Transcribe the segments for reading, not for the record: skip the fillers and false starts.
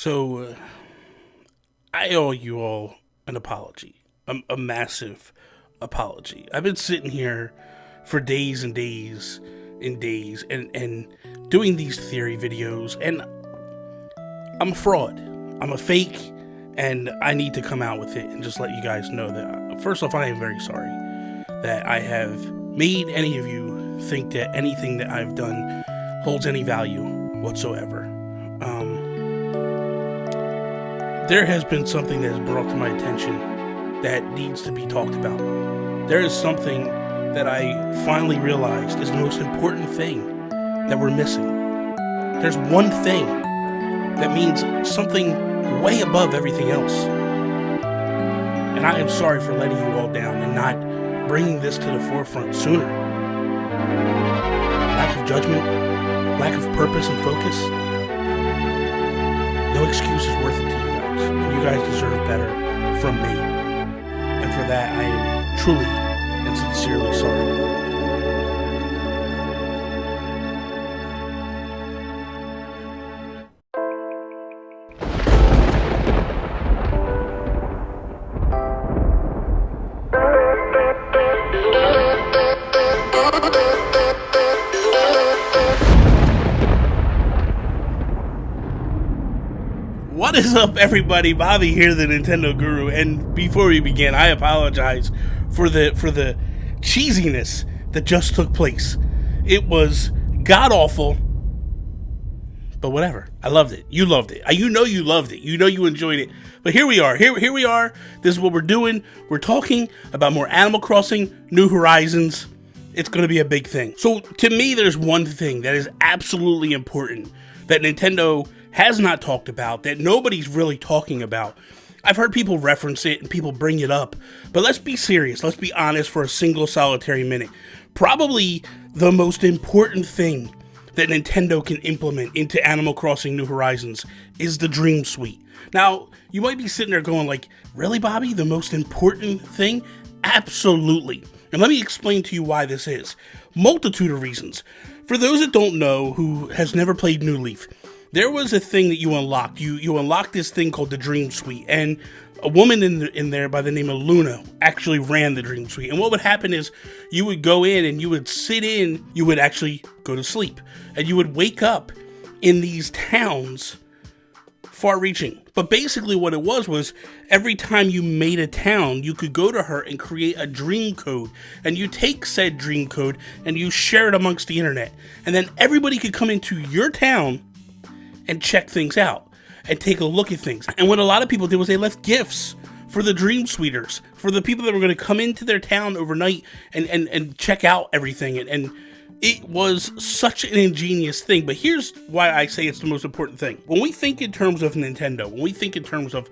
So, I owe you all an apology, a massive apology. I've been sitting here for days and days and days and doing these theory videos, and I'm a fraud. I'm a fake, and I need to come out with it and just let you guys know that, first off, I am very sorry that I have made any of you think that anything that I've done holds any value whatsoever. There has been something that has brought to my attention that needs to be talked about. There is something that I finally realized is the most important thing that we're missing. There's one thing that means something way above everything else. And I am sorry for letting you all down and not bringing this to the forefront sooner. Lack of judgment, lack of purpose and focus. No excuse is worth it to you guys. And you guys deserve better from me. And for that, I am truly and sincerely sorry. What is up, everybody? Bobby here, the Nintendo Guru, and before we begin, I apologize for the cheesiness that just took place. It was god-awful, but whatever. I loved it. You loved it. You know you loved it. You know you enjoyed it. But here we are. Here we are. This is what we're doing. We're talking about more Animal Crossing, New Horizons. It's going to be a big thing. So, to me, there's one thing that is absolutely important that Nintendo has not talked about, that nobody's really talking about. I've heard people reference it and people bring it up, but let's be serious. Let's be honest for a single solitary minute. Probably the most important thing that Nintendo can implement into Animal Crossing New Horizons is the Dream Suite. Now, you might be sitting there going like, really, Bobby? The most important thing? Absolutely. And let me explain to you why this is. Multitude of reasons. For those that don't know, who has never played New Leaf, there was a thing that you unlocked. You unlocked this thing called the Dream Suite, and a woman in there by the name of Luna actually ran the Dream Suite. And what would happen is you would go in and you would sit in, you would actually go to sleep, and you would wake up in these towns far-reaching. But basically what it was every time you made a town, you could go to her and create a dream code, and you take said dream code and you share it amongst the internet, and then everybody could come into your town and check things out and take a look at things. And what a lot of people did was they left gifts for the Dream Suiters, for the people that were going to come into their town overnight and check out everything. And it was such an ingenious thing. But here's why I say it's the most important thing. When we think in terms of Nintendo, when we think in terms of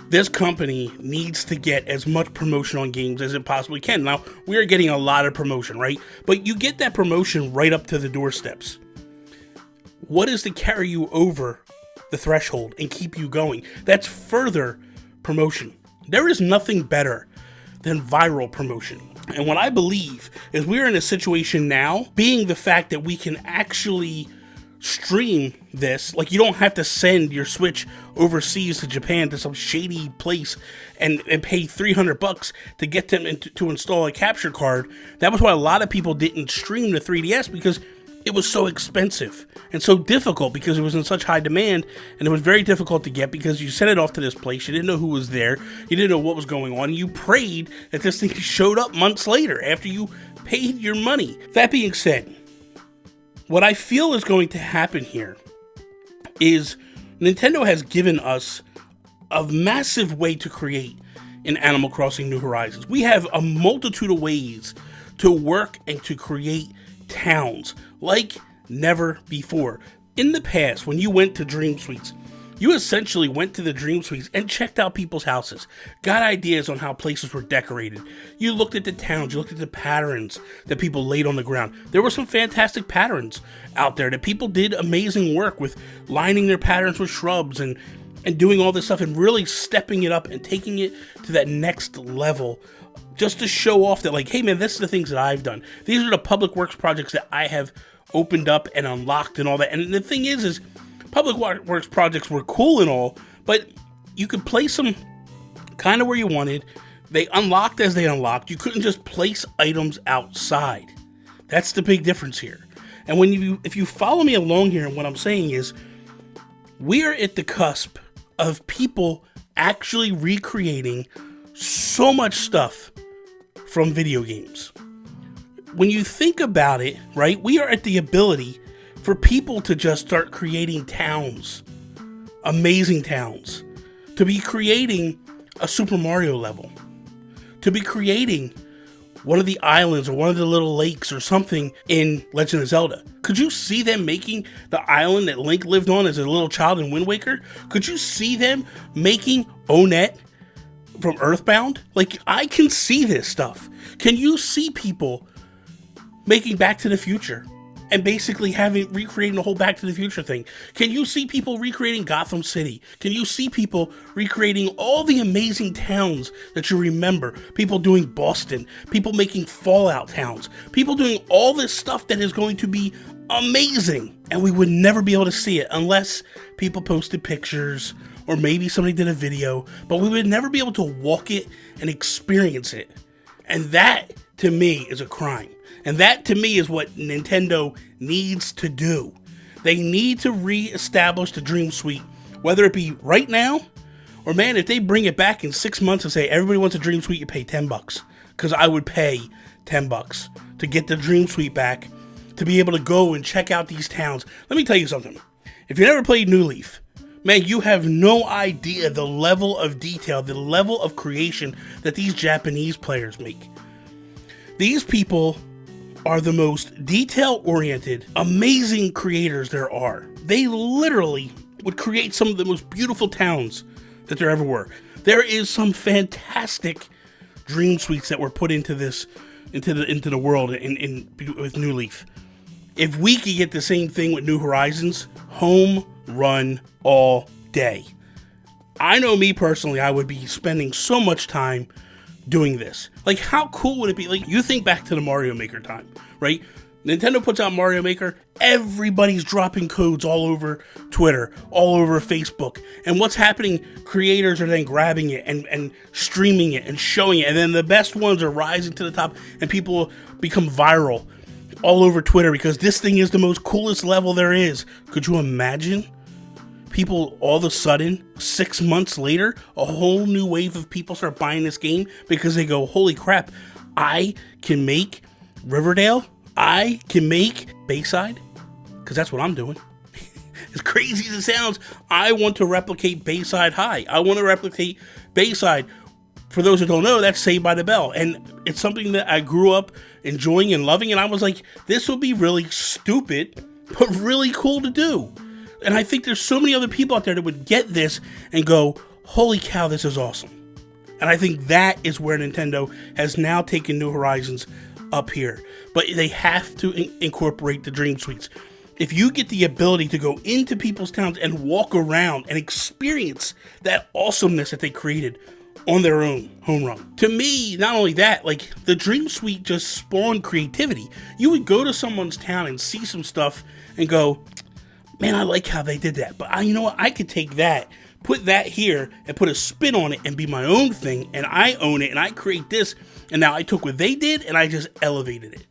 this company needs to get as much promotion on games as it possibly can. Now, we are getting a lot of promotion, right? But you get that promotion right up to the doorsteps. What is to carry you over the threshold and keep you going? That's further promotion. There is nothing better than viral promotion. And what I believe is we're in a situation now, being the fact that we can actually stream this. Like, you don't have to send your Switch overseas to Japan to some shady place and pay $300 to get them to install a capture card. That was why a lot of people didn't stream the 3DS, because it was so expensive and so difficult, because it was in such high demand, and it was very difficult to get because you sent it off to this place, you didn't know who was there, you didn't know what was going on, and you prayed that this thing showed up months later after you paid your money. That being said, what I feel is going to happen here is Nintendo has given us a massive way to create in Animal Crossing New Horizons. We have a multitude of ways to work and to create towns like never before. In the past, when you went to Dream Suites, you essentially went to the Dream Suites and checked out people's houses, got ideas on how places were decorated. You looked at the towns, you looked at the patterns that people laid on the ground. There were some fantastic patterns out there that people did amazing work with, lining their patterns with shrubs and doing all this stuff and really stepping it up and taking it to that next level, just to show off that, like, hey man, this is the things that I've done. These are the public works projects that I have opened up and unlocked and all that. And the thing is public works projects were cool and all, but you could place them kind of where you wanted. They unlocked as they unlocked. You couldn't just place items outside. That's the big difference here. And if you follow me along here, and what I'm saying is, we're at the cusp of people actually recreating so much stuff from video games. When you think about it, right, we are at the ability for people to just start creating towns, amazing towns, to be creating a Super Mario level, to be creating one of the islands or one of the little lakes or something in Legend of Zelda. Could you see them making the island that Link lived on as a little child in Wind Waker? Could you see them making Onett from Earthbound? Like, I can see this stuff. Can you see people making Back to the Future and basically recreating the whole Back to the Future thing? Can you see people recreating Gotham City? Can you see people recreating all the amazing towns that you remember? People doing Boston, people making Fallout towns, people doing all this stuff that is going to be amazing. And we would never be able to see it unless people posted pictures or maybe somebody did a video, but we would never be able to walk it and experience it. And that, to me, is a crime. And that, to me, is what Nintendo needs to do. They need to re-establish the Dream Suite, whether it be right now, or, man, if they bring it back in 6 months and say, everybody wants a Dream Suite, you pay $10. Because I would pay $10 to get the Dream Suite back, to be able to go and check out these towns. Let me tell you something. If you never played New Leaf, man, you have no idea the level of detail, the level of creation that these Japanese players make. These people are the most detail-oriented, amazing creators there are. They literally would create some of the most beautiful towns that there ever were. There is some fantastic Dream Suites that were put into the world with New Leaf. If we could get the same thing with New Horizons, home run all day. I know me personally, I would be spending so much time doing this. Like, how cool would it be? Like, you think back to the Mario Maker time, right? Nintendo puts out Mario Maker, everybody's dropping codes all over Twitter, all over Facebook. And what's happening? Creators are then grabbing it and streaming it and showing it. And then the best ones are rising to the top and people become viral all over Twitter because this thing is the most coolest level there is. Could you imagine? People all of a sudden, 6 months later, a whole new wave of people start buying this game because they go, holy crap, I can make Riverdale, I can make Bayside, because that's what I'm doing. As crazy as it sounds, I want to replicate Bayside High. I want to replicate Bayside. For those who don't know, that's Saved by the Bell. And it's something that I grew up enjoying and loving, and I was like, this would be really stupid, but really cool to do. And I think there's so many other people out there that would get this and go, holy cow, this is awesome. And I think that is where Nintendo has now taken New Horizons up here. But they have to incorporate the Dream Suites. If you get the ability to go into people's towns and walk around and experience that awesomeness that they created on their own home run. To me, not only that, like, the Dream Suite just spawned creativity. You would go to someone's town and see some stuff and go, man, I like how they did that. But you know what? I could take that, put that here, and put a spin on it and be my own thing, and I own it, and I create this, and now I took what they did, and I just elevated it.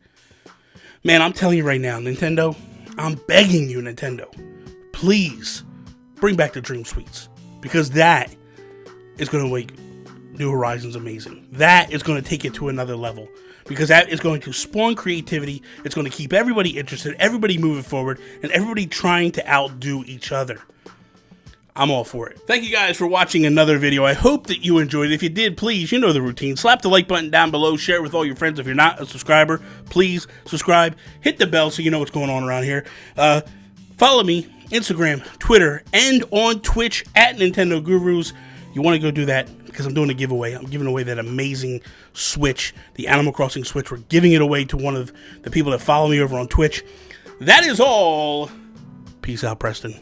Man, I'm telling you right now, Nintendo, I'm begging you, Nintendo, please bring back the Dream Suites, because that is going to make New Horizons amazing. That is going to take it to another level. Because that is going to spawn creativity, it's going to keep everybody interested, everybody moving forward, and everybody trying to outdo each other. I'm all for it. Thank you guys for watching another video. I hope that you enjoyed it. If you did, please, you know the routine. Slap the like button down below, share it with all your friends. If you're not a subscriber, please subscribe. Hit the bell so you know what's going on around here. Follow me, Instagram, Twitter, and on Twitch at Nintendo Gurus. You want to go do that because I'm doing a giveaway. I'm giving away that amazing Switch, the Animal Crossing Switch. We're giving it away to one of the people that follow me over on Twitch. That is all. Peace out, Preston.